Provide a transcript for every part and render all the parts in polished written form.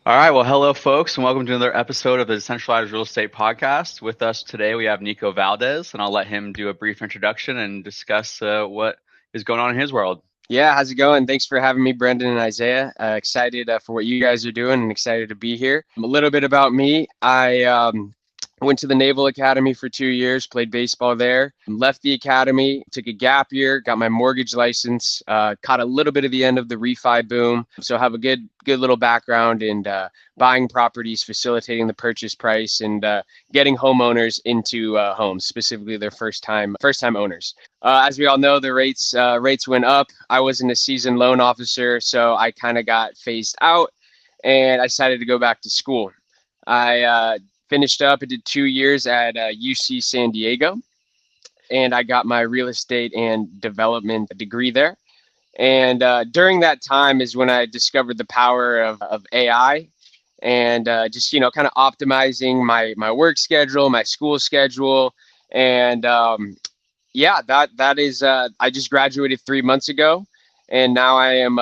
All right. Well, hello, folks, and welcome to another episode of the Decentralized Real Estate Podcast. With us today, we have Nico Valdez, and I'll let him do a brief introduction and discuss what is going on in his world. Yeah, how's it going? Thanks for having me, Brendan and Isaiah. Excited for what you guys are doing and excited to be here. A little bit about me. I went to the Naval Academy for 2 years, played baseball there, left the academy, took a gap year, got my mortgage license, caught a little bit of the end of the refi boom. So I have a good little background in buying properties, facilitating the purchase price, and getting homeowners into homes, specifically their first time owners. As we all know, the rates went up. I wasn't a seasoned loan officer, so I kind of got phased out, and I decided to go back to school. I finished up. I did 2 years at UC San Diego, and I got my real estate and development degree there. And during that time is when I discovered the power of AI and just, kind of optimizing my work schedule, my school schedule. And that is, I just graduated 3 months ago. And now I am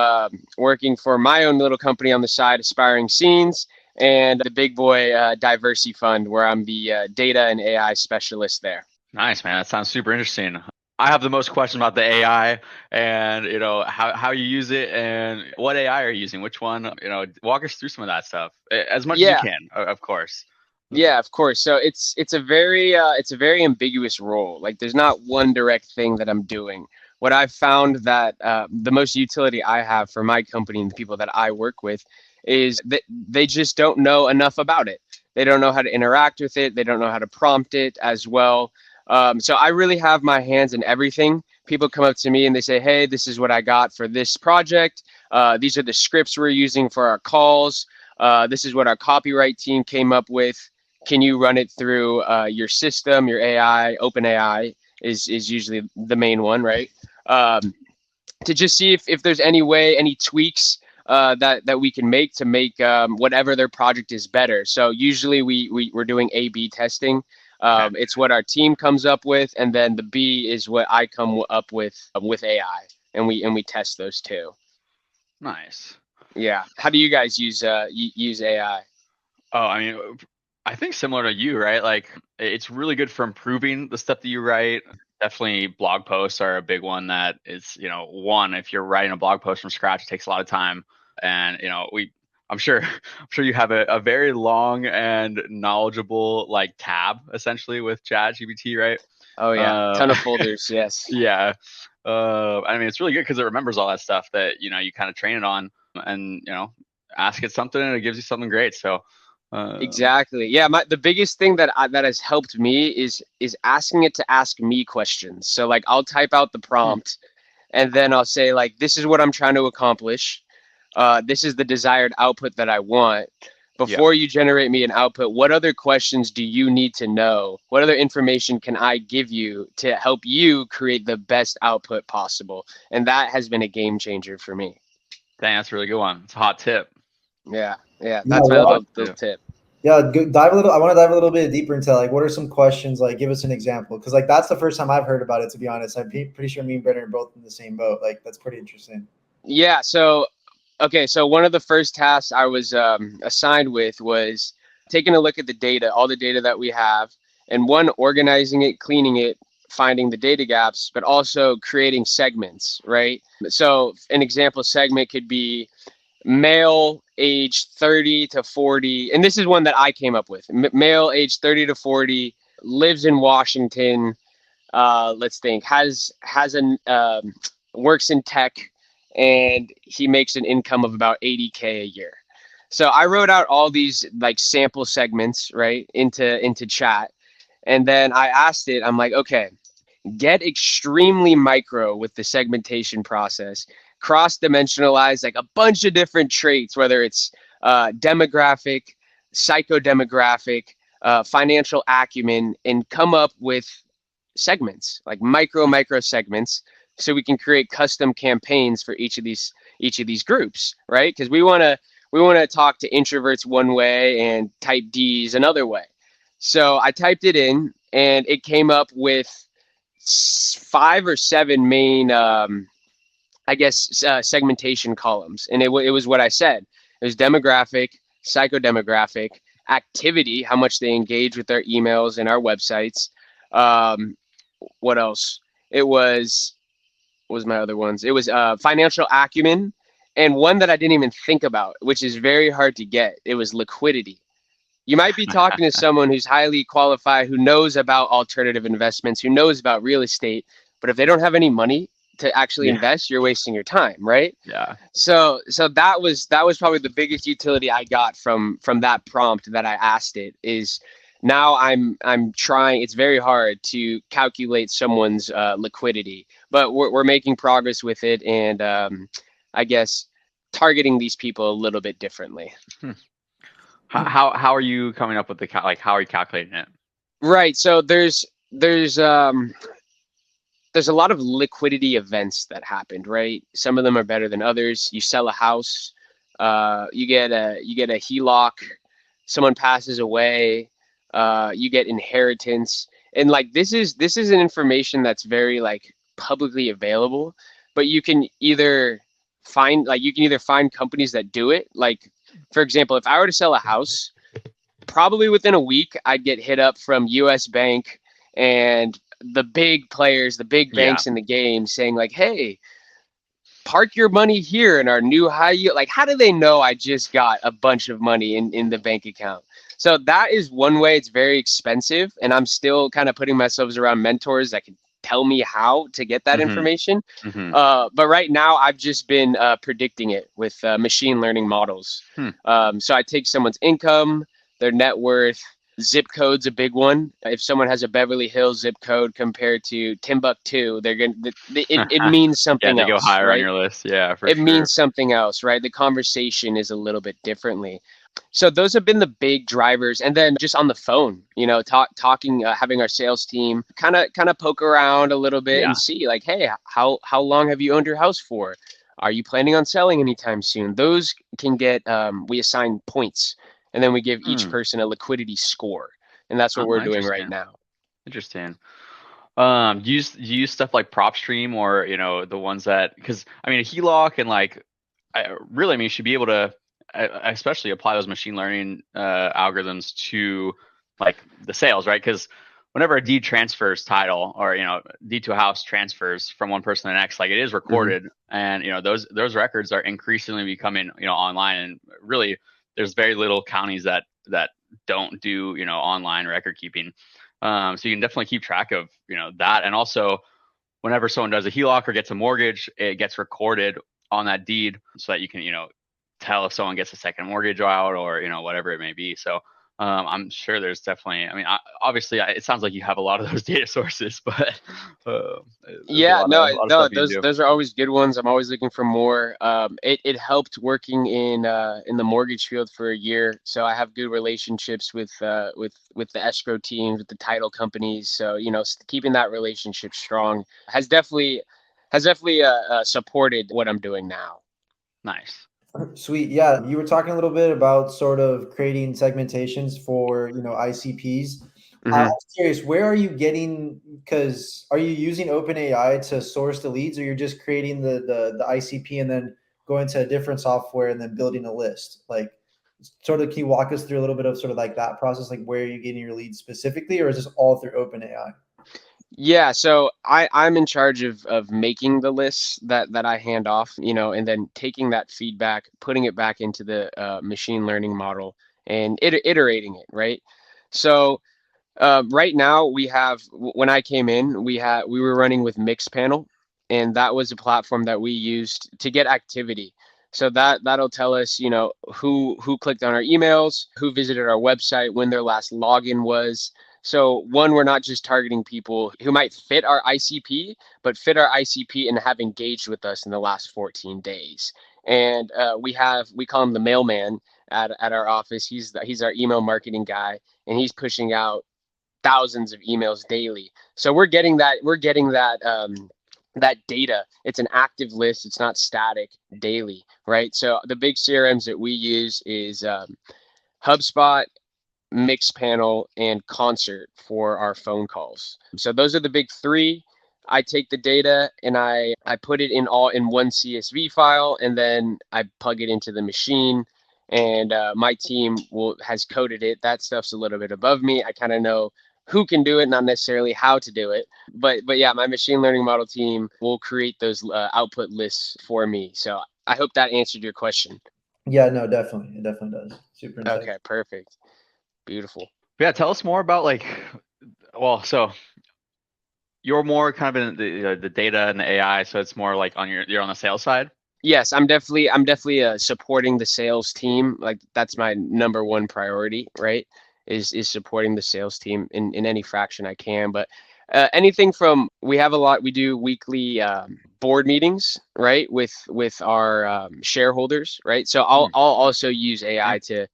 working for my own little company on the side, Aspiring Scenes, and the big boy Diversity Fund, where I'm the data and AI specialist there. Nice, man. That sounds super interesting. I have the most questions about the AI and, how you use it and what AI are you using, which one, walk us through some of that stuff as much as you can, of course. Yeah, of course. So it's a very ambiguous role. Like there's not one direct thing that I'm doing. What I've found that the most utility I have for my company and the people that I work with is that they just don't know enough about it. They don't know how to interact with it. They don't know how to prompt it as well. So I really have my hands in everything. People come up to me and they say, hey, this is what I got for this project. These are the scripts we're using for our calls. This is what our copyright team came up with. Can you run it through your system, your AI? OpenAI is usually the main one, right? To just see if there's any way, any tweaks that we can make to make whatever their project is better. So usually we're doing A/B testing. It's what our team comes up with, and then the B is what I come up with AI, and we test those two. Nice. Yeah. How do you guys use AI? Oh, I mean, I think similar to you, right? Like it's really good for improving the stuff that you write. Definitely blog posts are a big one that is, one, if you're writing a blog post from scratch, it takes a lot of time. And, I'm sure you have a very long and knowledgeable like tab essentially with ChatGPT, right? Oh yeah, ton of folders. Yes. Yeah. I mean, it's really good because it remembers all that stuff that, you kind of train it on and, ask it something and it gives you something great. So, exactly. Yeah. The biggest thing that has helped me is asking it to ask me questions. So like I'll type out the prompt and then I'll say like, this is what I'm trying to accomplish. This is the desired output that I want. Before you generate me an output, what other questions do you need to know? What other information can I give you to help you create the best output possible? And that has been a game changer for me. Dang, that's a really good one. It's a hot tip. Yeah. That's my little tip. Yeah, dive a little. I want to dive a little bit deeper into like what are some questions? Like, give us an example, because like that's the first time I've heard about it. To be honest, I'm pretty sure me and Brendan are both in the same boat. Like, that's pretty interesting. Yeah. So one of the first tasks I was assigned with was taking a look at the data, all the data that we have, and one, organizing it, cleaning it, finding the data gaps, but also creating segments, right? So an example segment could be male age 30 to 40. And this is one that I came up with. Male age 30 to 40, lives in Washington. Let's think, works in tech, and he makes an income of about 80K a year. So I wrote out all these like sample segments, right, into chat. And then I asked it, I'm like, okay, get extremely micro with the segmentation process, cross-dimensionalize like a bunch of different traits, whether it's demographic, psychodemographic, financial acumen, and come up with segments, like micro segments, so we can create custom campaigns for each of these groups, right? Because we want to talk to introverts one way and type Ds another way. So I typed it in, and it came up with 5 or 7 main, segmentation columns. And it was what I said. It was demographic, psychodemographic, activity, how much they engage with our emails and our websites. What else? It was, what was my other ones? It was financial acumen, and one that I didn't even think about, which is very hard to get. It was liquidity. You might be talking to someone who's highly qualified, who knows about alternative investments, who knows about real estate, but if they don't have any money to actually invest, you're wasting your time, right? Yeah. So that was probably the biggest utility I got from that prompt that I asked it. Is now I'm trying. It's very hard to calculate someone's liquidity, but we're making progress with it, and I guess targeting these people a little bit differently. How are you coming up with like how are you calculating it? Right. So there's a lot of liquidity events that happened, right? Some of them are better than others. You sell a house, you get a HELOC, someone passes away, you get inheritance. And like this is an information that's very like publicly available, but you can either find companies that do it. Like, for example, if I were to sell a house, probably within a week, I'd get hit up from US Bank and the big players, the big banks in the game saying like, hey, park your money here in our new high yield. Like, how do they know I just got a bunch of money in the bank account? So that is one way. It's very expensive. And I'm still kind of putting myself around mentors that can tell me how to get that information. But right now I've just been predicting it with machine learning models. So I take someone's income, their net worth, zip code's a big one. If someone has a Beverly Hills zip code compared to Timbuktu, it means something else. Yeah, they go higher right? on your list. Yeah, it means something else, right? The conversation is a little bit differently. So those have been the big drivers. And then just on the phone, talking, having our sales team kind of poke around a little bit and see like, hey, how long have you owned your house for? Are you planning on selling anytime soon? Those can get, we assign points, and then we give each person a liquidity score. And that's what we're doing right now. Interesting. Do you use stuff like PropStream or, the ones that, because I mean, a HELOC and like, you should be able to especially apply those machine learning algorithms to like the sales, right? Because whenever a deed transfers title or, deed to a house transfers from one person to the next, like it is recorded, and, those records are increasingly becoming, online, and really there's very little counties that don't do, online record keeping. So you can definitely keep track of, that. And also whenever someone does a HELOC or gets a mortgage, it gets recorded on that deed so that you can, tell if someone gets a second mortgage out or, whatever it may be. So I'm sure there's definitely, I mean, obviously it sounds like you have a lot of those data sources, but those are always good ones. I'm always looking for more. It helped working in the mortgage field for a year, so I have good relationships with the escrow teams, with the title companies. So keeping that relationship strong has definitely supported what I'm doing now. Nice. Sweet. Yeah. You were talking a little bit about sort of creating segmentations for, ICPs. I'm curious, where are you getting, because are you using OpenAI to source the leads, or you're just creating the ICP and then going to a different software and then building a list? Like, sort of, can you walk us through a little bit of sort of like that process? Like, where are you getting your leads specifically, or is this all through OpenAI? Yeah, so I'm in charge of making the lists that I hand off, and then taking that feedback, putting it back into the machine learning model and iterating it, right? So right now when I came in, we were running with Mixpanel, and that was a platform that we used to get activity. So that'll tell us, who clicked on our emails, who visited our website, when their last login was. So we're not just targeting people who might fit our ICP, but fit our ICP and have engaged with us in the last 14 days. And we call him the mailman at our office. He's our email marketing guy, and he's pushing out thousands of emails daily. So we're getting that data. It's an active list. It's not static, daily, right? So the big CRMs that we use is HubSpot, Mixpanel, and Concert for our phone calls. So those are the big three. I take the data and I put it in one CSV file, and then I plug it into the machine, and my team has coded it. That stuff's a little bit above me. I kind of know who can do it, not necessarily how to do it. But yeah, my machine learning model team will create those output lists for me. So I hope that answered your question. Yeah, no, definitely. It definitely does. Super insightful. Okay, perfect. Beautiful. Yeah, tell us more about like, well, so you're more kind of in the data and the AI, so it's more like you're on the sales side. Yes, I'm definitely supporting the sales team. Like that's my number one priority, right? Is supporting the sales team in any fraction I can. But anything from we do weekly board meetings, right? With our shareholders, right? So I'll also use AI to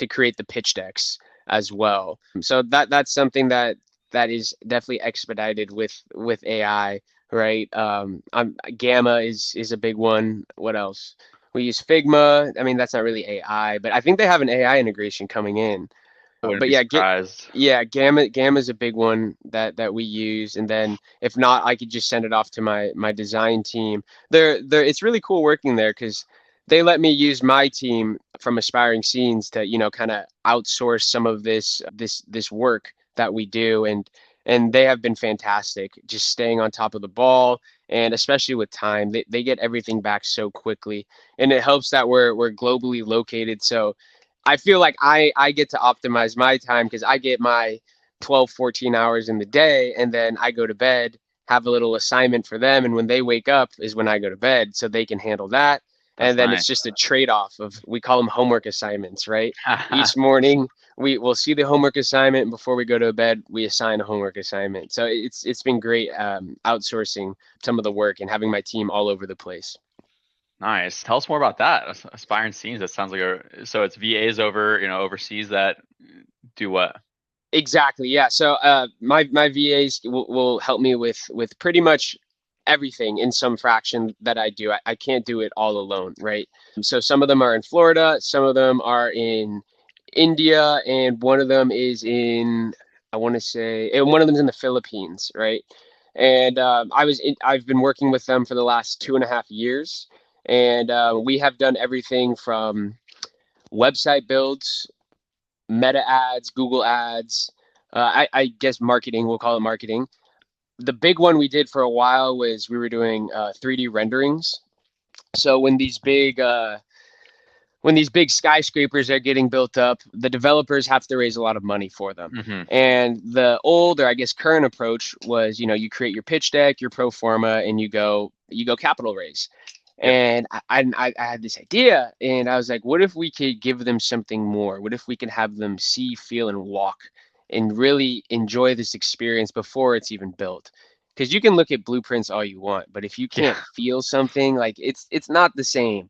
create the pitch decks as well. So that's something that is definitely expedited with AI, right? Gamma is a big one. What else? We use Figma. I mean, that's not really AI, but I think they have an AI integration coming in. I wouldn't But be yeah, surprised. Gamma is a big one that we use, and then if not, I could just send it off to my design team. It's really cool working there because they let me use my team from Aspiring Scenes to kind of outsource some of this work that we do, and they have been fantastic, just staying on top of the ball, and especially with time, they get everything back so quickly, and it helps that we're globally located, so I feel like I get to optimize my time because I get my 12, 14 hours in the day, and then I go to bed, have a little assignment for them, and when they wake up is when I go to bed, so they can handle that. That's And then nice. it's just a trade-off of, we call them homework assignments, right? Each morning we will see the homework assignment, and before we go to bed, we assign a homework assignment. So it's been great outsourcing some of the work and having my team all over the place. Nice. Tell us more about that. Aspiring scenes. That sounds like so it's VAs overseas that do what? Exactly. Yeah. So my VAs will help me with pretty much everything in some fraction that I do. I can't do it all alone, right? So some of them are in Florida, some of them are in India, and one of them is in, I want to say, and one of them is in the Philippines, right? And I've been working with them for the last 2.5 years, and we have done everything from website builds, Meta ads, Google ads. I guess marketing, we'll call it marketing. The big one we did for a while was we were doing 3D renderings. So when these big skyscrapers are getting built up, the developers have to raise a lot of money for them. Mm-hmm. And the old, or I guess current approach was, you create your pitch deck, your pro forma, and you go capital raise. Yep. And I had this idea, and I was like, what if we could give them something more? What if we could have them see, feel, and walk and really enjoy this experience before it's even built? Because you can look at blueprints all you want, but if you Yeah. can't feel something, like it's not the same.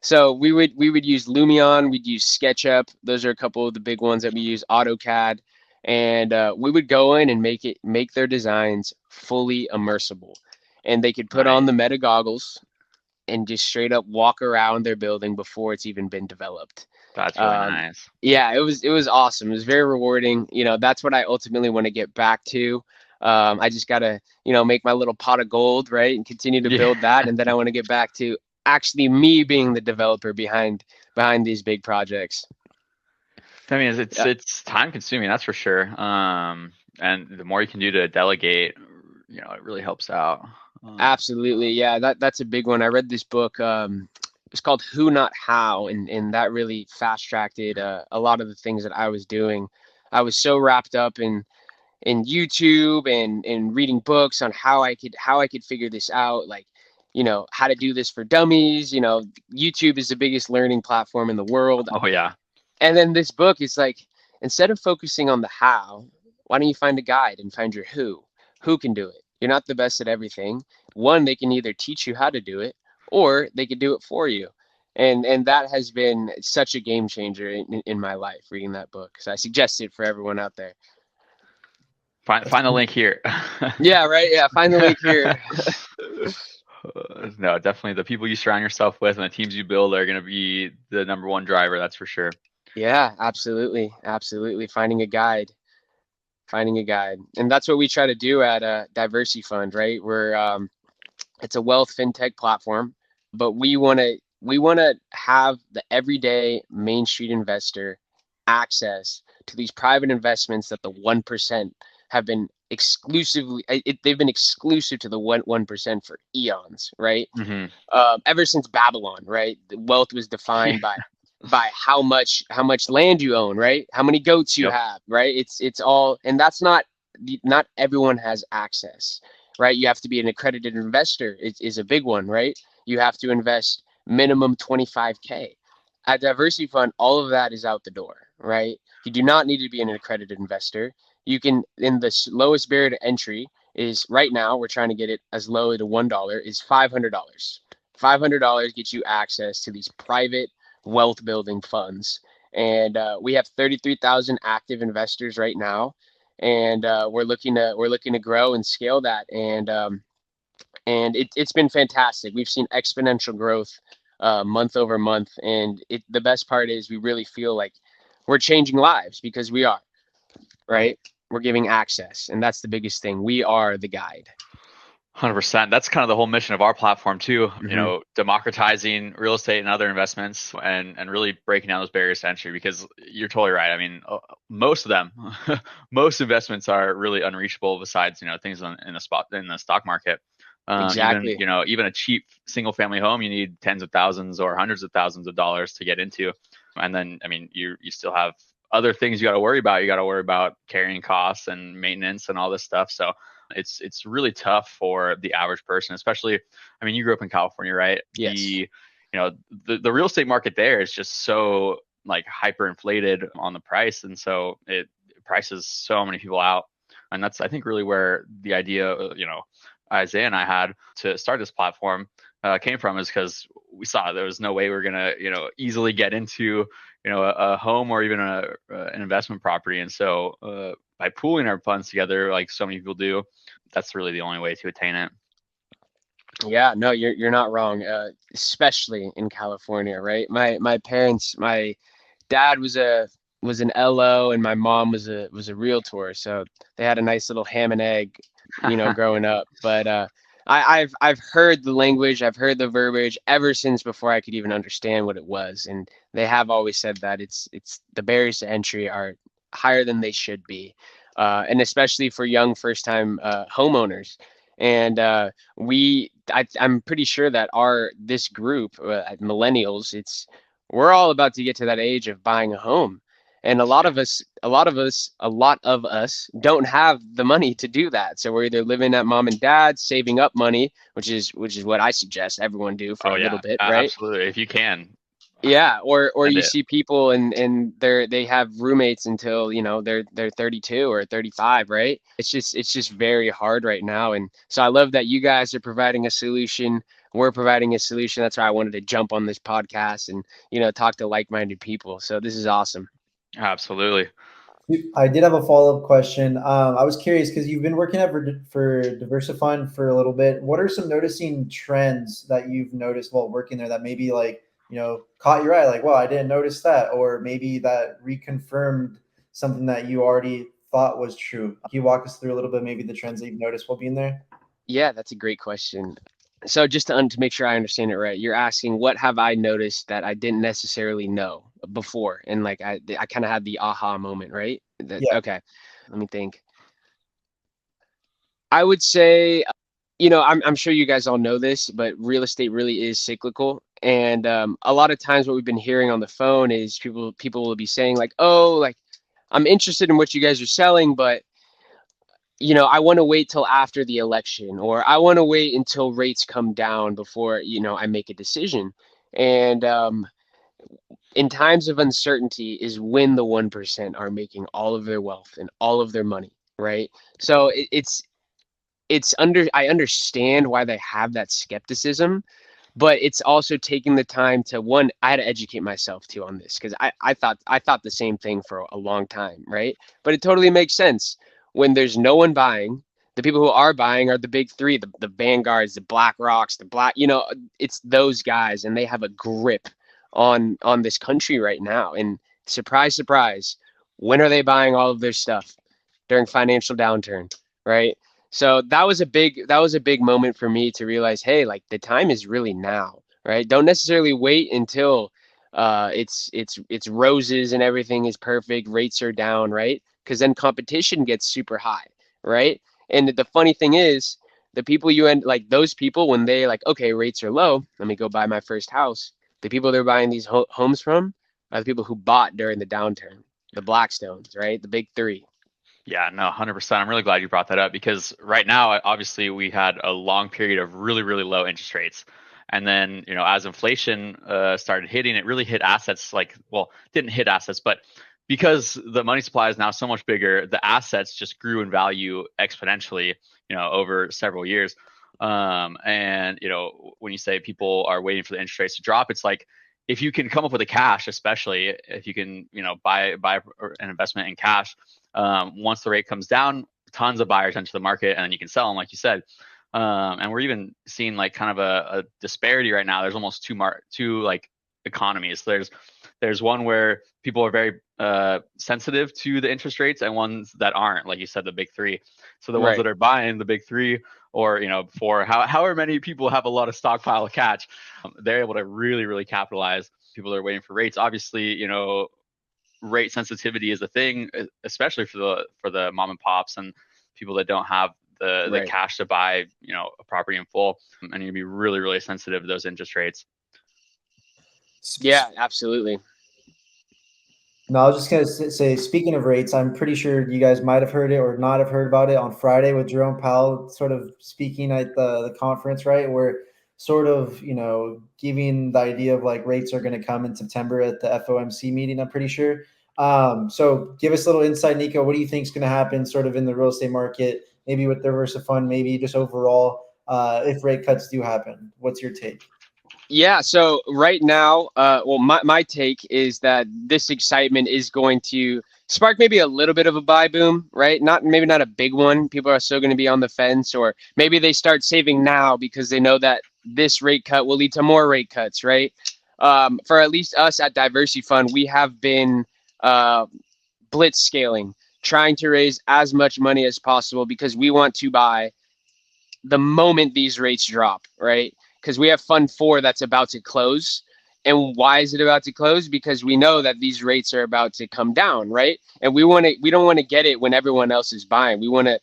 So we would use Lumion, we'd use SketchUp. Those are a couple of the big ones that we use. AutoCAD, and we would go in and make their designs fully immersible, and they could put on Nice. the Meta goggles and just straight up walk around their building before it's even been developed. That's really Um, nice. yeah, it was awesome. It was very rewarding. That's what I ultimately want to get back to. I just gotta, make my little pot of gold, right, and continue to Yeah. build that, and then I want to get back to actually me being the developer behind these big projects. I mean, it's time consuming, that's for sure. And the more you can do to delegate, it really helps out. Absolutely. Yeah, that's a big one. I read this book. It's called Who Not How, and that really fast tracked it. A lot of the things that I was doing, I was so wrapped up in YouTube and reading books on how I could figure this out, like, how to do this for dummies. YouTube is the biggest learning platform in the world. Oh yeah. And then this book is like, instead of focusing on the how, why don't you find a guide and find your who? Who can do it? You're not the best at everything. One, they can either teach you how to do it, or they could do it for you. And that has been such a game changer in my life, reading that book. So I suggest it for everyone out there. Find the link here. Yeah, right. Yeah, find the link here. No, definitely the people you surround yourself with and the teams you build are going to be the number one driver. That's for sure. Yeah, absolutely. Absolutely. Finding a guide. And that's what we try to do at Diversity Fund, right? It's a wealth fintech platform, but we want to we want to have the everyday Main Street investor access to these private investments that the 1% have been they've been exclusive to the 1% for eons, right? Mm-hmm. Ever since Babylon, right? The wealth was defined Yeah. by how much land you own, right? How many goats you Yep. have, right? It's all, and that's not everyone has access, right? You have to be an accredited investor is a big one, right? You have to invest minimum 25K. At Diversity Fund, all of that is out the door, right? You do not need to be an accredited investor. You can, in the lowest barrier to entry is right now, we're trying to get it as low to $1, is $500. $500 gets you access to these private wealth building funds. And we have 33,000 active investors right now. And we're looking to grow and scale that. And it's been fantastic. We've seen exponential growth month over month. And the best part is we really feel like we're changing lives because we are, right? We're giving access. And that's the biggest thing. We are the guide. 100%. That's kind of the whole mission of our platform too. Mm-hmm. Democratizing real estate and other investments, and really breaking down those barriers to entry. Because you're totally right. I mean, most of them, most investments are really unreachable. Besides, things in the stock market. Exactly. Even a cheap single family home, you need tens of thousands or hundreds of thousands of dollars to get into. And then, I mean, you still have other things you got to worry about. You got to worry about carrying costs and maintenance and all this stuff. So it's really tough for the average person, especially, I mean, you grew up in California, right? Yes. The real estate market there is just so like hyperinflated on the price. And so it prices so many people out. And that's, I think, really where the idea, Isaiah and I had to start this platform came from, is because we saw there was no way we were gonna, easily get into, a home or even an investment property. And so by pooling our funds together, like so many people do, that's really the only way to attain it. Yeah, no, you're not wrong. Especially in California, right? My parents, my dad was an LO and my mom was a realtor, so they had a nice little ham and egg, growing up. But I've heard the language, I've heard the verbiage ever since before I could even understand what it was, and they have always said that it's the barriers to entry are higher than they should be, and especially for young first time homeowners. And I'm pretty sure that this group, millennials, we're all about to get to that age of buying a home. And a lot of us don't have the money to do that. So we're either living at mom and dad, saving up money, which is what I suggest everyone do for a little bit, right? Absolutely, if you can. Yeah, or you see people and they have roommates until they're 32 or 35, right? It's just very hard right now. And so I love that you guys are providing a solution. We're providing a solution. That's why I wanted to jump on this podcast and talk to like-minded people. So this is awesome. Absolutely. I did have a follow-up question. I was curious because you've been working for Diversifund for a little bit. What are some noticing trends that you've noticed while working there that maybe like, caught your eye? Like, well, I didn't notice that, or maybe that reconfirmed something that you already thought was true. Can you walk us through a little bit, maybe the trends that you've noticed while being there? Yeah, that's a great question. So just to make sure I understand it right, you're asking what have I noticed that I didn't necessarily know before, and like I kind of had the aha moment, right? Yeah. Okay, let me think. I would say, I'm sure you guys all know this, but real estate really is cyclical, and a lot of times what we've been hearing on the phone is people will be saying like, oh, like I'm interested in what you guys are selling, but I want to wait till after the election, or I want to wait until rates come down before, I make a decision. And in times of uncertainty is when the 1% are making all of their wealth and all of their money, right? So I understand why they have that skepticism, but it's also taking the time to one, I had to educate myself too on this because I thought the same thing for a long time, right? But it totally makes sense when there's no one buying. The people who are buying are the big three, the Vanguards, the Black Rocks, it's those guys, and they have a grip on this country right now. And surprise, surprise, when are they buying all of their stuff? During financial downturn, right? So that was a big moment for me to realize, hey, like the time is really now, right? Don't necessarily wait until it's roses and everything is perfect, rates are down, right? Because then competition gets super high, right? And the funny thing is, the people you end like those people when they like, okay, rates are low, let me go buy my first house. The people they're buying these homes from are the people who bought during the downturn, the Blackstones, right? The big three. Yeah, no, 100%. I'm really glad you brought that up because right now, obviously, we had a long period of really, really low interest rates. And then, as inflation started hitting, it really hit assets didn't hit assets, but because the money supply is now so much bigger, the assets just grew in value exponentially, over several years. And, when you say people are waiting for the interest rates to drop, it's like, if you can come up with a cash, especially if you can, buy an investment in cash, once the rate comes down, tons of buyers enter the market, and then you can sell them, like you said. And we're even seeing like kind of a disparity right now. There's almost two like economies. There's one where people are very sensitive to the interest rates, and ones that aren't, like you said, the big three. So the ones that are buying the big three, or for however many people have a lot of stockpile of cash, they're able to really, really capitalize. People are waiting for rates. Obviously, rate sensitivity is a thing, especially for the mom and pops and people that don't have the cash to buy a property in full, and you'd be really, really sensitive to those interest rates. Yeah, absolutely. No, I was just going to say, speaking of rates, I'm pretty sure you guys might have heard it or not have heard about it on Friday with Jerome Powell sort of speaking at the conference, right? Where sort of, giving the idea of like rates are going to come in September at the FOMC meeting, I'm pretty sure. So give us a little insight, Nico. What do you think is going to happen sort of in the real estate market, maybe with the VersaFund, maybe just overall, if rate cuts do happen? What's your take? Yeah, so right now, my take is that this excitement is going to spark maybe a little bit of a buy boom, right? Maybe not a big one. People are still going to be on the fence, or maybe they start saving now because they know that this rate cut will lead to more rate cuts, right? For at least us at DiversiFund, we have been blitz scaling, trying to raise as much money as possible because we want to buy the moment these rates drop, right? Because we have Fund 4 that's about to close. And why is it about to close? Because we know that these rates are about to come down, right? And we don't want to get it when everyone else is buying. We want to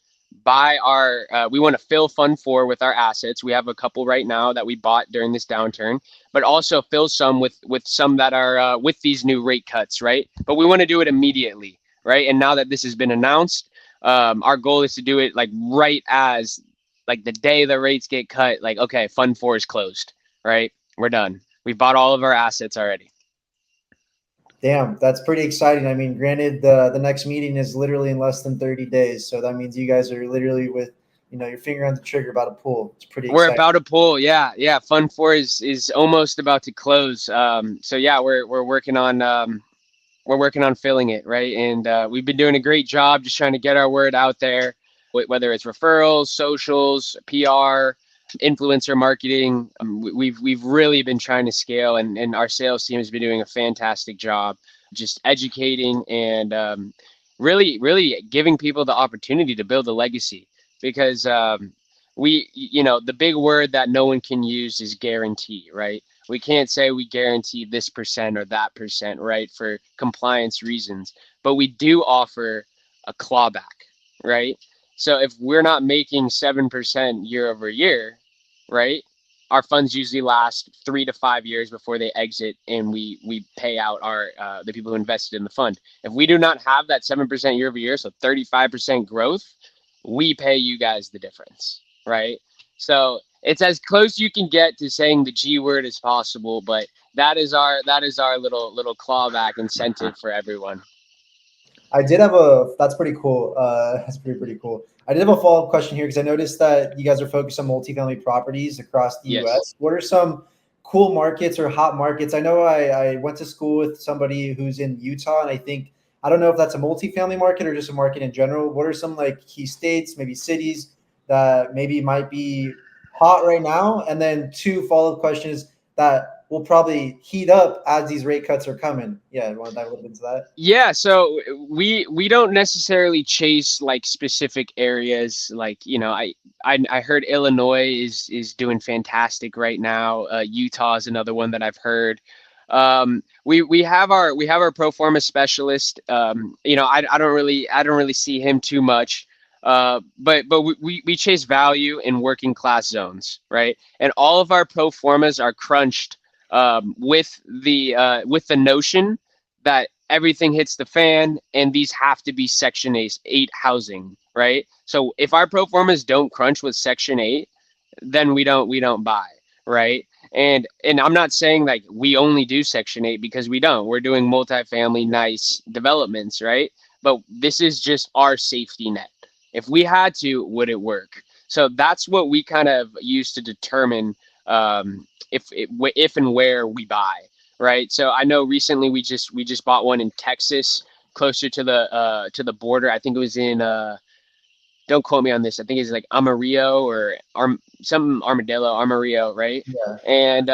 we want to fill Fund 4 with our assets. We have a couple right now that we bought during this downturn, but also fill some with some that are with these new rate cuts, right? But we want to do it immediately, right? And now that this has been announced, our goal is to do it like right as like the day the rates get cut, like, okay, Fund 4 is closed, right? We're done. We've bought all of our assets already. Damn, that's pretty exciting. I mean, granted, the next meeting is literally in less than 30 days. So that means you guys are literally with, your finger on the trigger about to pull. It's pretty exciting. We're about to pull. Yeah. Yeah. Fund 4 is almost about to close. So yeah, we're working on filling it, right? And we've been doing a great job just trying to get our word out there, whether it's referrals, socials, PR, influencer marketing. We've really been trying to scale, and our sales team has been doing a fantastic job just educating and really giving people the opportunity to build a legacy, because the big word that no one can use is guarantee, right? We can't say we guarantee this percent or that percent, right, for compliance reasons, but we do offer a clawback, right? So if we're not making 7% year over year, right, our funds usually last 3 to 5 years before they exit, and we pay out our the people who invested in the fund. If we do not have that 7% year over year, so 35% growth, we pay you guys the difference, right? So it's as close you can get to saying the G word as possible, but that is our little clawback incentive for everyone. I did have that's pretty cool. That's pretty cool. I did have a follow-up question here because I noticed that you guys are focused on multifamily properties across the US. What are some cool markets or hot markets? I know I went to school with somebody who's in Utah, and I don't know if that's a multifamily market or just a market in general. What are some like key states, maybe cities that maybe might be hot right now? And then two follow-up questions that will probably heat up as these rate cuts are coming. Yeah, you want to dive a little bit into that? Yeah, so we don't necessarily chase like specific areas. Like, I heard Illinois is doing fantastic right now. Utah is another one that I've heard. We have our pro forma specialist. I don't really see him too much. But we chase value in working class zones, right? And all of our pro formas are crunched with the notion that everything hits the fan and these have to be Section 8 housing, right? So if our pro formas don't crunch with Section 8, then we don't buy, right? And I'm not saying like we only do Section 8 because we don't. We're doing multifamily nice developments, right? But this is just our safety net. If we had to, would it work? So that's what we kind of use to determine if and where we buy, right? So I know recently we just bought one in Texas, closer to the border. I think it was in don't quote me on this. I think it's like Amarillo or some Armadillo, Amarillo, right? Yeah. And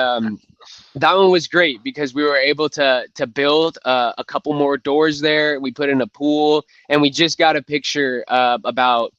that one was great because we were able to build a couple more doors there. We put in a pool, and we just got a picture about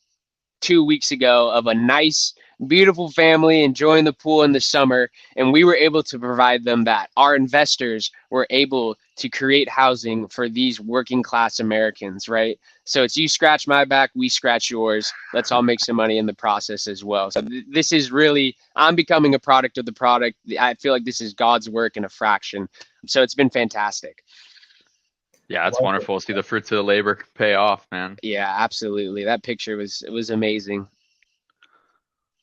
2 weeks ago of a nice, beautiful family enjoying the pool in the summer, and we were able to provide them that. Our investors were able to create housing for these working class Americans, right? So it's you scratch my back, we scratch yours. Let's all make some money in the process as well. So this is really, I'm becoming a product of the product. I feel like this is God's work in a fraction. So it's been fantastic. Yeah, it's wonderful to see the fruits of the labor pay off, man. Yeah, absolutely. That picture was amazing.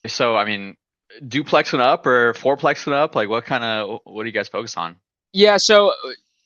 So, I mean, duplexing up or fourplexing up? Like, what do you guys focus on? Yeah, so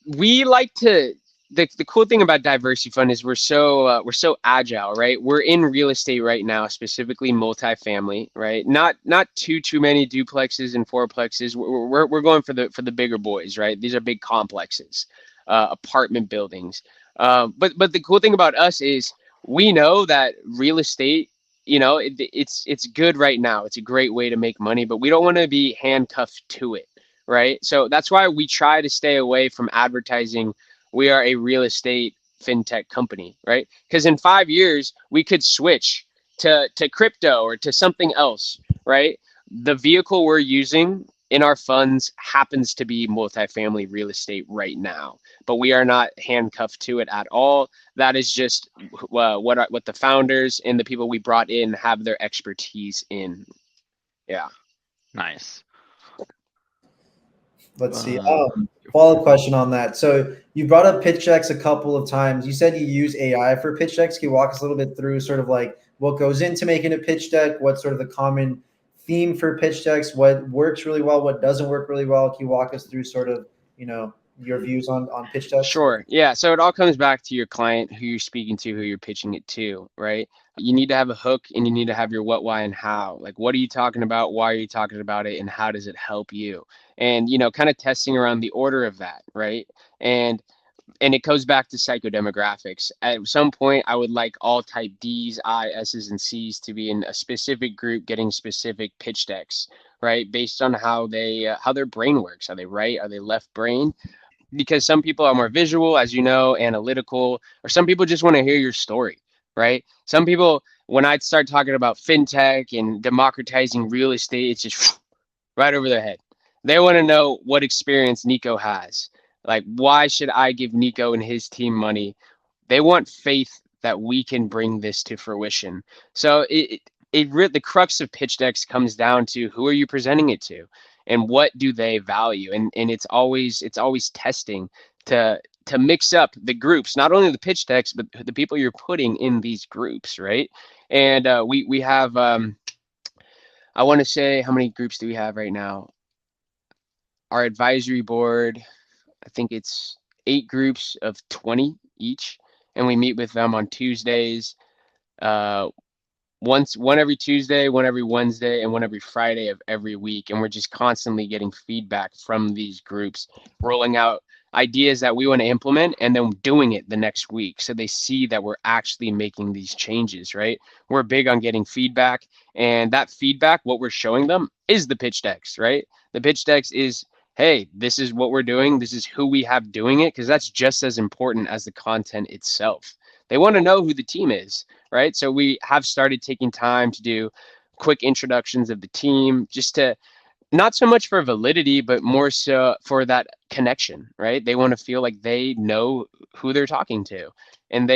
we like to the cool thing about Diversity Fund is we're so agile, right? We're in real estate right now, specifically multifamily, right? Not too many duplexes and fourplexes. We're going for the bigger boys, right? These are big complexes, apartment buildings. But the cool thing about us is we know that real estate, it's good right now. It's a great way to make money, but we don't want to be handcuffed to it, right? So that's why we try to stay away from advertising. We are a real estate fintech company, right? Because in 5 years we could switch to crypto or to something else, right? The vehicle we're using in our funds happens to be multifamily real estate right now, but we are not handcuffed to it at all. That is just what the founders and the people we brought in have their expertise in. Yeah. Nice. Let's see. Follow-up question on that. So you brought up pitch decks a couple of times. You said you use AI for pitch decks. Can you walk us a little bit through sort of like what goes into making a pitch deck? What's sort of the common theme for pitch decks? What works really well? What doesn't work really well? Can you walk us through sort of, your views on pitch decks? Sure. Yeah. So it all comes back to your client, who you're speaking to, who you're pitching it to, right? You need to have a hook and you need to have your what, why, and how. Like, what are you talking about? Why are you talking about it? And how does it help you? And, kind of testing around the order of that, right? And it goes back to psychodemographics. At some point, I would like all type Ds, I, S's, and C's to be in a specific group getting specific pitch decks, right? Based on how their brain works. Are they right? Are they left brain? Because some people are more visual, as you know, analytical, or some people just want to hear your story, right? Some people, when I start talking about fintech and democratizing real estate, it's just right over their head. They want to know what experience Nico has. Like, why should I give Nico and his team money? They want faith that we can bring this to fruition. So the crux of pitch decks comes down to who are you presenting it to, and what do they value, and it's always testing to mix up the groups, not only the pitch decks, but the people you're putting in these groups, right? And we have I want to say, how many groups do we have right now? Our advisory board, I think it's 8 groups of 20 each, and we meet with them on Tuesdays, one every Tuesday, one every Wednesday, and one every Friday of every week. And we're just constantly getting feedback from these groups, rolling out ideas that we want to implement and then doing it the next week. So they see that we're actually making these changes, right? We're big on getting feedback, and that feedback, what we're showing them is the pitch decks, right? The pitch decks is hey, this is what we're doing. This is who we have doing it, because that's just as important as the content itself. They want to know who the team is, right? So we have started taking time to do quick introductions of the team, just to not so much for validity, but more so for that connection, right? They want to feel like they know who they're talking to. And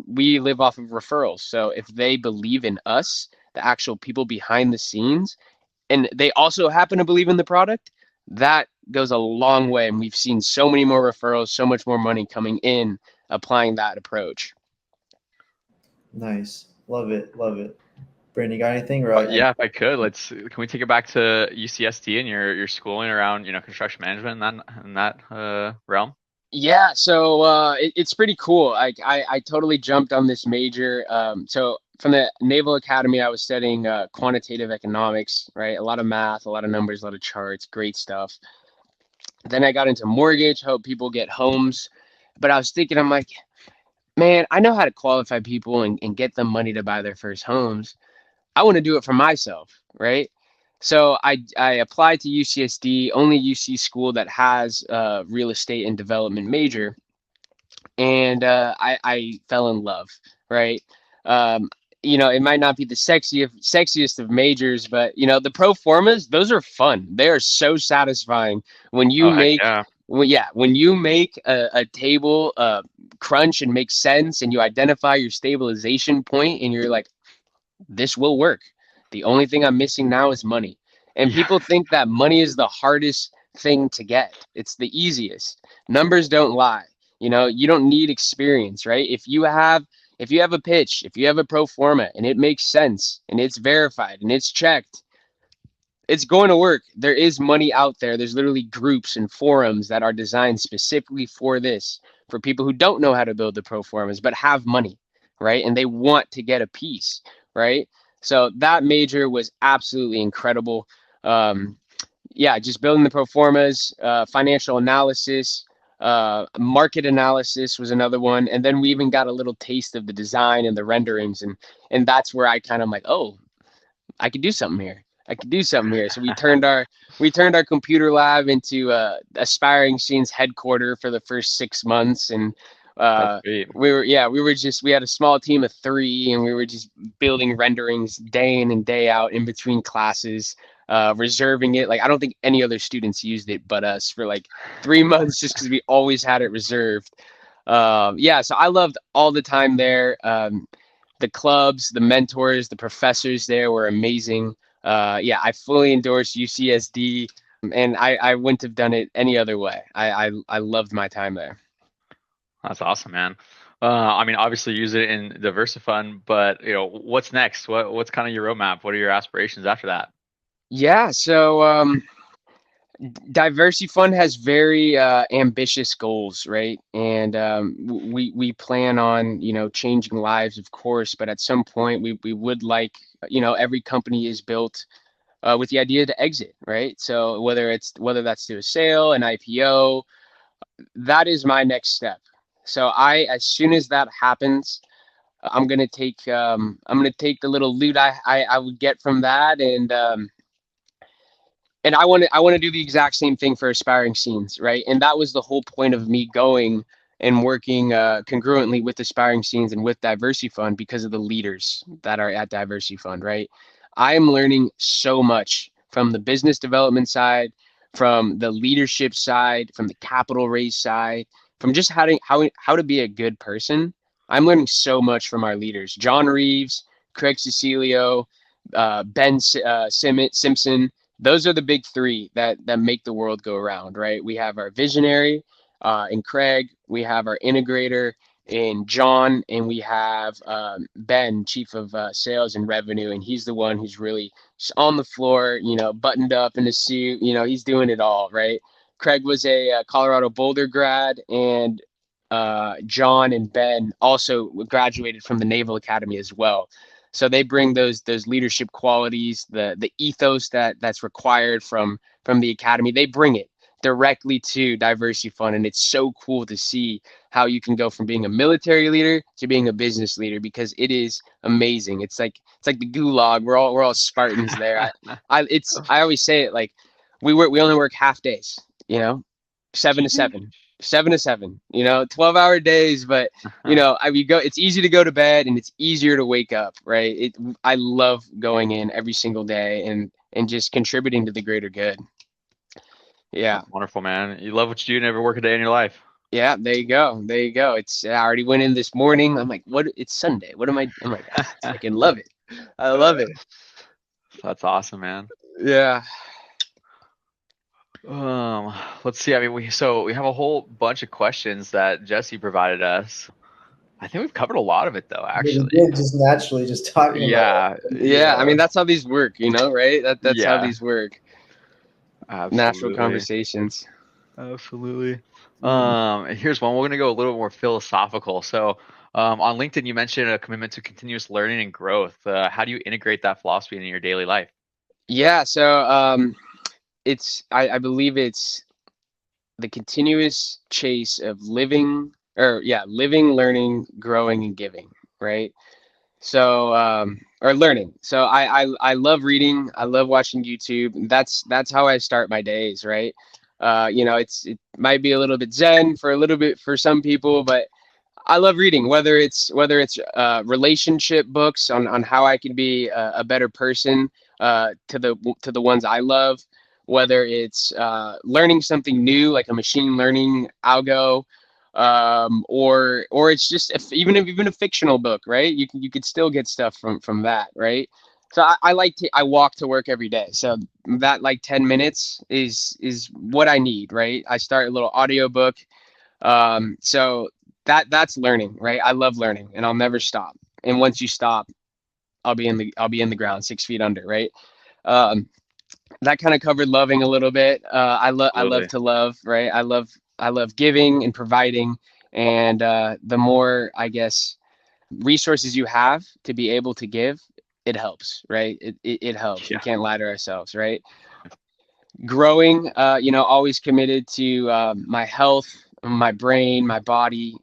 we live off of referrals. So if they believe in us, the actual people behind the scenes, and they also happen to believe in the product, that goes a long way. And we've seen so many more referrals, so much more money coming in applying that approach. Nice. Love it. Love it. Brandon, you got anything? Or Yeah, if I could, can we take it back to UCSD and your schooling around, construction management in that realm? Yeah, so it's pretty cool. I totally jumped on this major. So from the Naval Academy, I was studying quantitative economics, right? A lot of math, a lot of numbers, a lot of charts, great stuff. Then I got into mortgage, help people get homes. But I was thinking, I'm like, man, I know how to qualify people and get them money to buy their first homes. I want to do it for myself, right? So I applied to UCSD, only UC school that has real estate and development major, and I fell in love, right? Um, it might not be the sexiest of majors, but the pro formas, those are fun. They are so satisfying when you Oh, heck make yeah. when you make a table crunch and make sense, and you identify your stabilization point, and you're like, this will work. The only thing I'm missing now is money. And Yeah. people think that money is the hardest thing to get. It's the easiest. Numbers don't lie. You don't need experience, right? If you have a pitch, if you have a pro forma and it makes sense and it's verified and it's checked, it's going to work. There is money out there. There's literally groups and forums that are designed specifically for this, for people who don't know how to build the pro formas but have money, right? And they want to get a piece, right? So that major was absolutely incredible. Um, yeah, just building the pro formas, financial analysis, market analysis was another one, and then we even got a little taste of the design and the renderings, and that's where I kind of like, oh, I could do something here. I could do something here. So we turned our computer lab into Aspiring Scenes headquarter for the first 6 months, and That's uh, great. we had a small team of 3, and we were just building renderings day in and day out in between classes, reserving it. Like I don't think any other students used it but us for like 3 months, just because we always had it reserved. Yeah, so I loved all the time there. The clubs, the mentors, the professors there were amazing. Yeah, I fully endorse UCSD, and I wouldn't have done it any other way. I loved my time there. That's awesome, man. I mean, obviously use it in Diversifund, but what's next? What's kind of your roadmap? What are your aspirations after that? Yeah, so Diversity Fund has very ambitious goals, right? And we plan on changing lives, of course, but at some point we would like every company is built with the idea to exit, right? So whether that's through a sale, an IPO, that is my next step. So as soon as that happens, I'm gonna take the little loot I would get from that, and I want to do the exact same thing for Aspiring Scenes, right? And that was the whole point of me going and working congruently with Aspiring Scenes and with Diversity Fund, because of the leaders that are at Diversity Fund, right? I am learning so much from the business development side, from the leadership side, from the capital raise side, from just how to be a good person. I'm learning so much from our leaders, John Reeves, Craig Cecilio, Ben Simpson. Those are the big 3 that make the world go around, right? We have our visionary in Craig, we have our integrator in John, and we have Ben, chief of sales and revenue, and he's the one who's really just on the floor, buttoned up in a suit. He's doing it all, right? Craig was a Colorado Boulder grad, and John and Ben also graduated from the Naval Academy as well. So they bring those leadership qualities, the ethos that's required from the academy. They bring it directly to Diversity Fund, and it's so cool to see how you can go from being a military leader to being a business leader, because it is amazing. It's like the gulag. We're all Spartans there. I always say it like, we only work half days, 7 to 7, 7 to 7, 12-hour days. But, it's easy to go to bed and it's easier to wake up, right? I love going in every single day and just contributing to the greater good. Yeah. That's wonderful, man. You love what you do, never work a day in your life. Yeah, there you go. I already went in this morning. I'm like, what? It's Sunday. What am I? I'm like, I fucking love it. I love it. That's awesome, man. Yeah. Let's see. I mean, we have a whole bunch of questions that Jesse provided us. I think we've covered a lot of it though, actually. We did just naturally just talking about it. Yeah. I mean, that's how these work, right? That's how these work. Absolutely. Natural conversations. Absolutely. Here's one. We're going to go a little more philosophical. So, on LinkedIn, you mentioned a commitment to continuous learning and growth. How do you integrate that philosophy in your daily life? Yeah. So, I believe it's the continuous chase of living, learning, growing, and giving, right? So, or learning. So I love reading. I love watching YouTube. That's how I start my days, right? It might be a little bit zen for a little bit for some people, but I love reading, whether it's relationship books on how I can be a better person to the ones I love, whether it's learning something new like a machine learning algo, or it's just even a fictional book, right? You could still get stuff from that, right? So I walk to work every day, so that like 10 minutes is what I need, right? I start a little audiobook, so that's learning, right? I love learning and I'll never stop. And once you stop, I'll be in the ground 6 feet under, right? That kind of covered loving a little bit. I love to love, right? I love giving and providing, and the more, I guess, resources you have to be able to give, it helps, right? It helps. We can't lie to ourselves, right? Growing, always committed to my health, my brain, my body,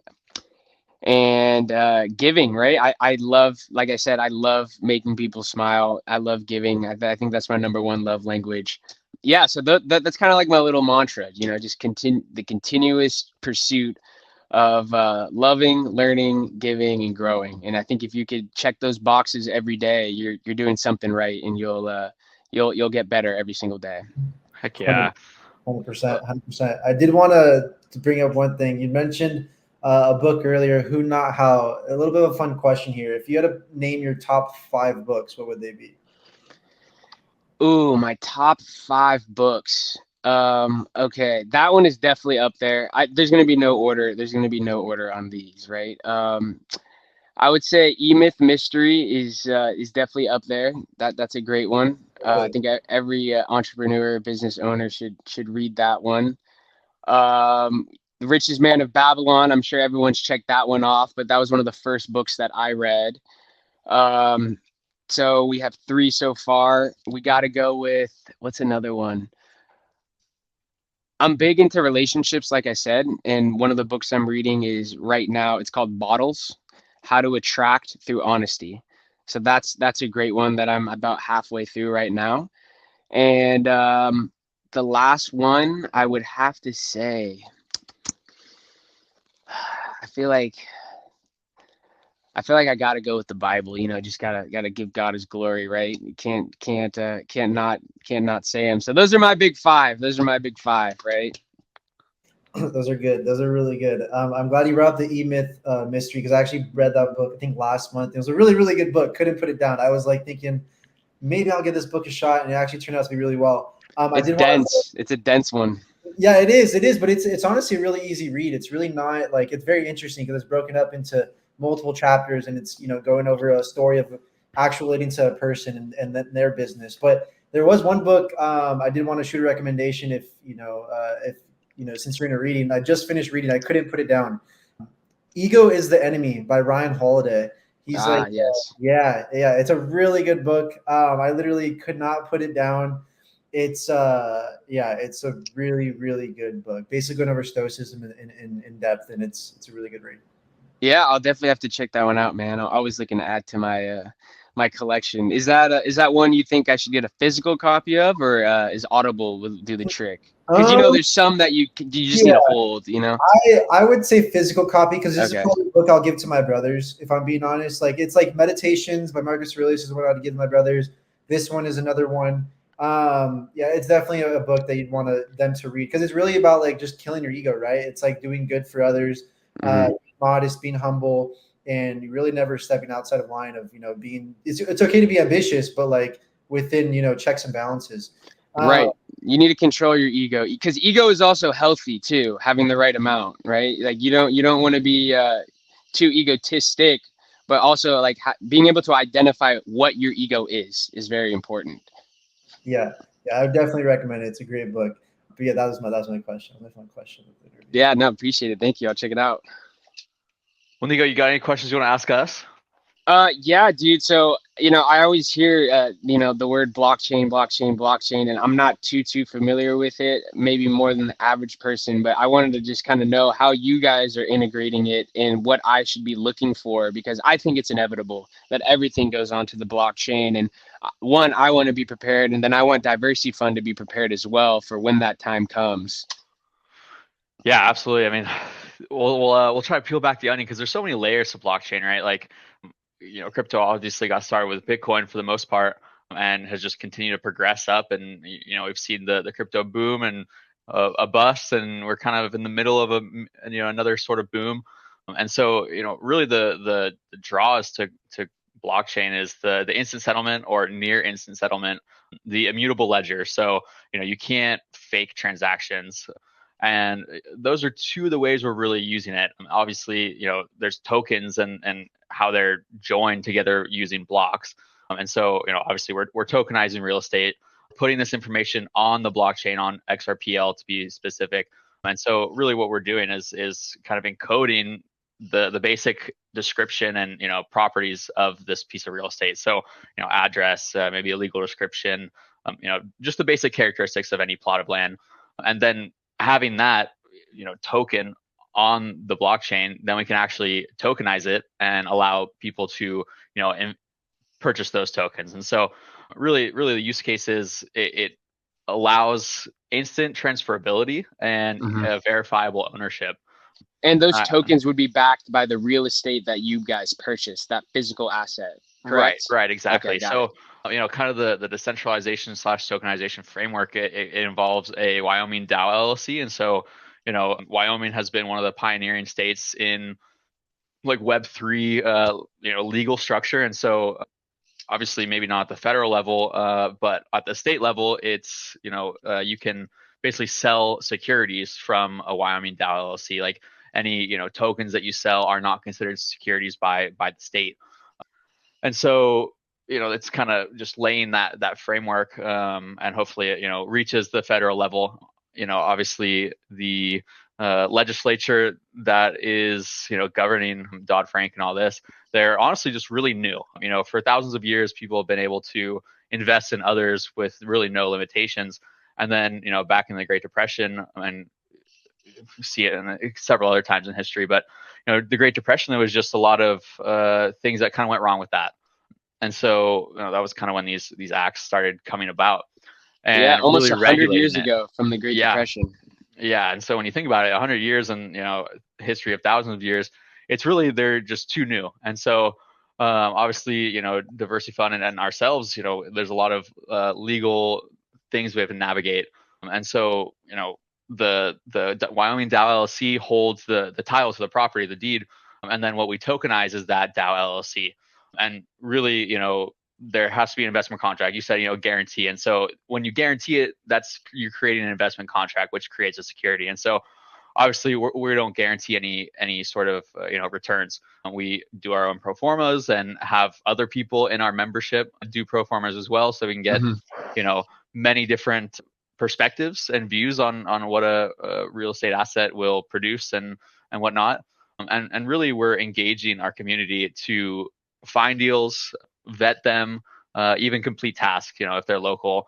and giving, right? I love, like I said, I love making people smile. I love giving. I think that's my number one love language. Yeah, so that's kind of like my little mantra, just continue the continuous pursuit of loving, learning, giving, and growing. And I think if you could check those boxes every day, you're doing something right, and you'll get better every single day. Heck yeah. 100%, 100%. I did want to bring up one thing. You mentioned a book earlier, Who Not How. A little bit of a fun question here. If you had to name your top 5 books, what would they be? Ooh, my top 5 books. Okay, that one is definitely up there. There's gonna be no order. There's gonna be no order on these, right? I would say E-Myth Mystery is definitely up there. That's a great one. I think every entrepreneur, business owner should read that one. The Richest Man of Babylon. I'm sure everyone's checked that one off, but that was one of the first books that I read. So we have 3 so far. We got to go with, what's another one? I'm big into relationships, like I said, and one of the books I'm reading is right now, it's called Bottles: How to Attract Through Honesty. So that's a great one that I'm about halfway through right now. And the last one, I would have to say, I feel like I gotta go with the Bible. Just gotta give God His glory, right? You can't not say Him. So those are my big 5. Right? Those are good. Those are really good. I'm glad you brought up the E-Myth Mystery, because I actually read that book, I think, last month. It was a really, really good book. Couldn't put it down. I was like thinking maybe I'll give this book a shot, and it actually turned out to be really well. It's dense. It's a dense one. Yeah, it is, but it's honestly a really easy read. It's really not like, it's very interesting because it's broken up into multiple chapters, and it's going over a story of actual relating to a person and their business. But there was one book I did want to shoot a recommendation, if since you're in a reading. I just finished reading. I couldn't put it down. Ego is the Enemy by Ryan Holiday. He's yes. Yeah. It's a really good book. I literally could not put it down. It's it's a really, really good book. Basically going over stoicism in depth, and it's a really good read. Yeah, I'll definitely have to check that one out, man. I'm always looking to add to my my collection. Is that one you think I should get a physical copy of, or is Audible will do the trick? Because Um, there's some that you just need yeah, to hold. I would say physical copy because this is Okay. probably a book I'll give to my brothers if I'm being honest. Like it's like Meditations by Marcus Aurelius is what I'd give to my brothers. This one is another one. Yeah, it's definitely a book that you'd want them to read because it's really about like just killing your ego, right? It's like doing good for others, Hmm. modest, being humble, and you really never stepping outside of line of being. It's okay to be ambitious, but like within checks and balances. Uh, Right. You need to control your ego because ego is also healthy too, having the right amount, right? Like you don't want to be too egotistic, but also like being able to identify what your ego is very important. Yeah, yeah, I would definitely recommend it. It's a great book. But yeah, that was my question. That's my question with the interview. Yeah, no, appreciate it. Thank you. I'll check it out. Well, Nico, you got any questions you want to ask us? Yeah, dude. So, I always hear, the word blockchain, blockchain, blockchain, and I'm not too familiar with it, maybe more than the average person, but I wanted to just kind of know how you guys are integrating it and what I should be looking for because I think it's inevitable that everything goes onto the blockchain. And one, I want to be prepared, and then I want Diversity Fund to be prepared as well for when that time comes. Yeah, absolutely. I mean, we'll try to peel back the onion because there's so many layers to blockchain, right? Like, crypto obviously got started with Bitcoin for the most part and has just continued to progress up. And we've seen the crypto boom and a bust, and we're kind of in the middle of another sort of boom. And so really the draws to blockchain is the instant settlement or near instant settlement, the immutable ledger. So you can't fake transactions. And those are two of the ways we're really using it. Obviously, there's tokens and how they're joined together using blocks. And so, obviously, we're tokenizing real estate, putting this information on the blockchain on XRPL to be specific. And so, really, what we're doing is kind of encoding the basic description and properties of this piece of real estate. So, address, maybe a legal description, just the basic characteristics of any plot of land, and then having that token on the blockchain, then we can actually tokenize it and allow people to purchase those tokens. And so really the use case is it allows instant transferability and Hmm. verifiable ownership. And those uh, tokens would be backed by the real estate that you guys purchased, that physical asset, correct? right, Okay, exactly. got it. So kind of the decentralization slash tokenization framework, it involves a Wyoming DAO LLC. And so Wyoming has been one of the pioneering states in like Web3 legal structure. And so obviously maybe not at the federal level, but at the state level, it's you can basically sell securities from a Wyoming DAO LLC. Like any tokens that you sell are not considered securities by the state. And so it's kind of just laying that framework, and hopefully it reaches the federal level. Obviously the legislature that is governing Dodd-Frank and all this, they're honestly just really new. For thousands of years people have been able to invest in others with really no limitations. And then back in the Great Depression, and see it in several other times in history, but the Great Depression, there was just a lot of things that kind of went wrong with that. And so that was kind of when these acts started coming about Yeah, and almost really 100 years regulating it. ago from the Great Yeah, Depression. yeah. And so when you think about it, 100 years and history of thousands of years, it's really they're just too new. And so obviously Diversity Fund and ourselves, there's a lot of legal things we have to navigate. And so the Wyoming DAO LLC holds the title to the property, the deed, and then what we tokenize is that DAO LLC. And really, there has to be an investment contract. You said, guarantee. And so when you guarantee it, that's you're creating an investment contract, which creates a security. And so obviously we don't guarantee any sort of returns. And we do our own pro formas and have other people in our membership do pro formas as well, so we can get Hmm. many different perspectives and views on what a real estate asset will produce and whatnot. And really we're engaging our community to find deals, vet them, even complete tasks, if they're local,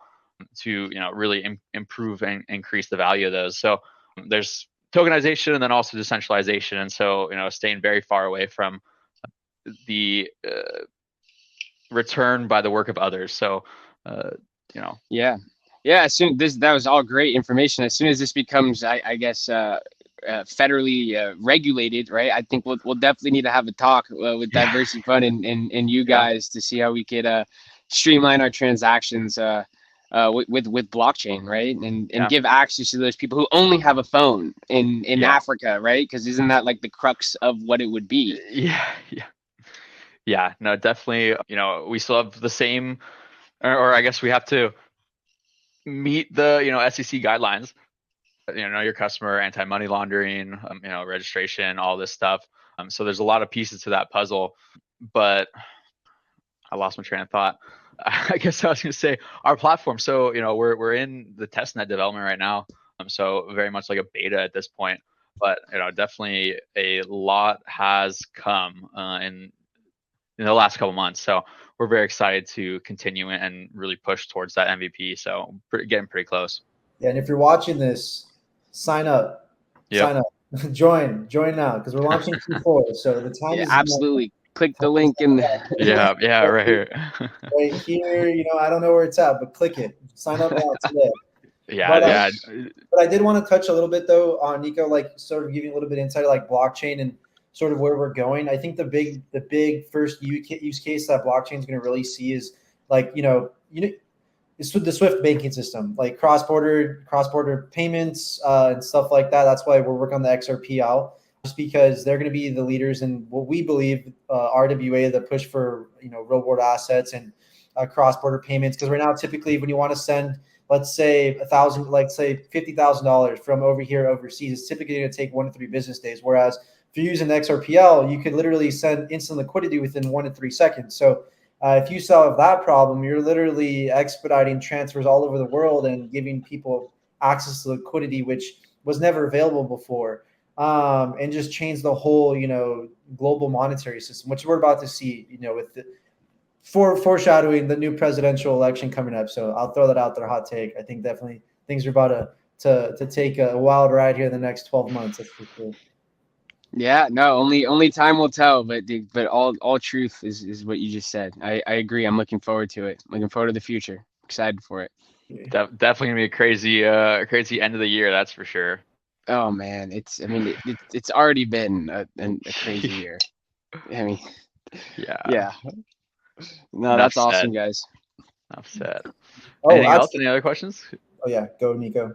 to really improve and increase the value of those. So there's tokenization and then also decentralization. And so staying very far away from the return by the work of others. So, you know. Yeah. Yeah. As soon that was all great information. As soon as this becomes, I guess, federally regulated, right? I think we'll definitely need to have a talk with Yeah. Diversity Fund and you Yeah. guys to see how we could streamline our transactions with blockchain, right? And give access to those people who only have a phone in Africa, right? Because isn't that like the crux of what it would be? Yeah. Yeah. Yeah. No, definitely. You know, we still have the same, or I guess we have to meet the, you know, SEC guidelines. You know your customer, anti-money laundering, you know, registration, all this stuff. So there's a lot of pieces to that puzzle, but I lost my train of thought. I guess I was going to say our platform. So, you know, we're in the testnet development right now. So very much like a beta at this point, but, you know, definitely a lot has come in the last couple months. So we're very excited to continue and really push towards that MVP. So getting pretty close. Yeah, and if you're watching this, sign up. Yep. Sign up. join now because we're launching Q4. So the time Yeah, is absolutely. Click the link in Yeah, yeah, right here. right here. You know, I don't know where it's at, but click it. Sign up now today. Yeah, But, yeah. but I did want to touch a little bit though on Nico, like sort of giving a little bit insight like blockchain and sort of where we're going. I think the big first use case that blockchain is going to really see is like it's the Swift banking system, like cross border payments and stuff like that. That's why we're working on the XRP out, just because they're going to be the leaders in what we believe RWA, the push for real world assets and cross border payments. Because right now, typically, when you want to send, let's say $50,000 from over here overseas, it's typically going to take 1 to 3 business days. Whereas if you're using XRPL, you could literally send instant liquidity within 1 to 3 seconds. So if you solve that problem, you're literally expediting transfers all over the world and giving people access to liquidity, which was never available before, and just change the whole, global monetary system, which we're about to see, with the foreshadowing the new presidential election coming up. So I'll throw that out there, hot take. I think definitely things are about to take a wild ride here in the next 12 months. That's for sure. Yeah, no, only time will tell, but all truth is what you just said. I agree. I'm looking forward to it. Looking forward to the future. Excited for it. Definitely gonna be a crazy end of the year, that's for sure. Oh man, it's already been a crazy year. I mean, yeah. No, Enough that's said. awesome, guys. Enough said. Oh, Anything else? Any other questions? Oh yeah, go Nico.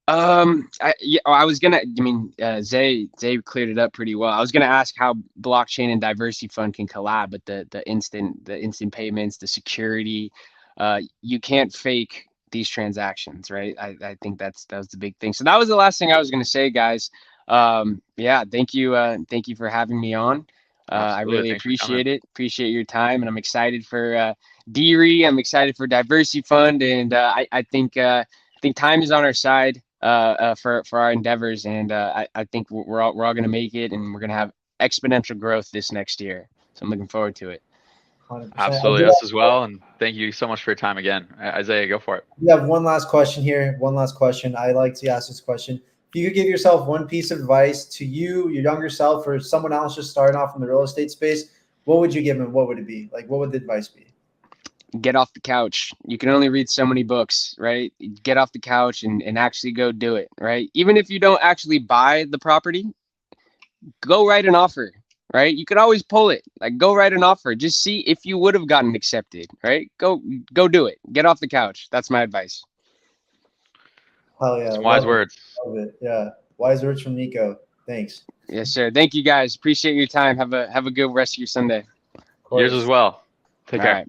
I was gonna. Zay cleared it up pretty well. I was gonna ask how blockchain and diversity fund can collab, but the instant payments, the security, you can't fake these transactions, right? I think that was the big thing. So that was the last thing I was gonna say, guys. Yeah, thank you for having me on. I really appreciate it. Appreciate your time, and I'm excited for DeRE. I'm excited for diversity fund, and I think time is on our side for our endeavors, and I think we're all going to make it, and we're going to have exponential growth this next year. So I'm looking forward to it. 100%. Absolutely, us as well. And thank you so much for your time again. Isaiah, go for it. We have one last question here. One last question. I like to ask this question. If you could give yourself one piece of advice to you, your younger self, or someone else just starting off in the real estate space, what would you give them? What would it be? Like, what would the advice be? Get off the couch. You can only read so many books, right? Get off the couch and actually go do it, right? Even if you don't actually buy the property, go write an offer, right? You could always pull it. Like, go write an offer. Just see if you would have gotten accepted, right? Go do it. Get off the couch. That's my advice. Hell yeah. Some wise words. Love it. Yeah. Wise words from Nico. Thanks. Yes, sir. Thank you guys. Appreciate your time. Have a good rest of your Sunday. Yours as well. Take care. All right.